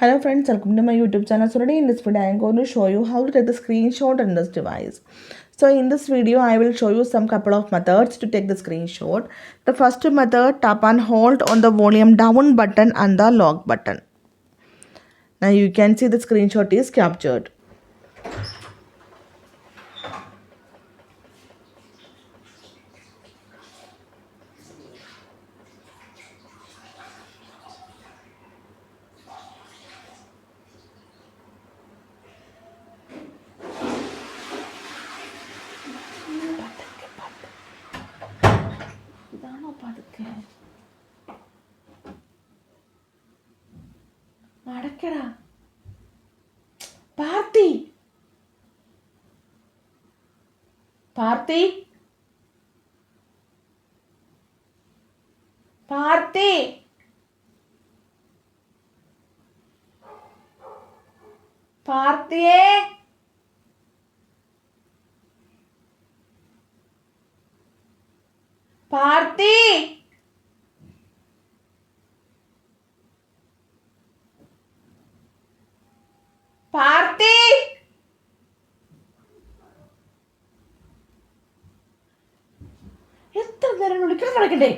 Hello friends, welcome to my YouTube channel. So today in this video I am going to show you how to take the screenshot in this device. So in this video I will show you some couple of methods to take the screenshot. The first method, tap and hold on the volume down button and the lock button. Now you can see the screenshot is captured. അടക്കടാ Parthi Parthi Parthi പാർത്തിയേ Parthi Parthi എത്ര നേരം വിളിക്കണം നടക്കണ്ടേ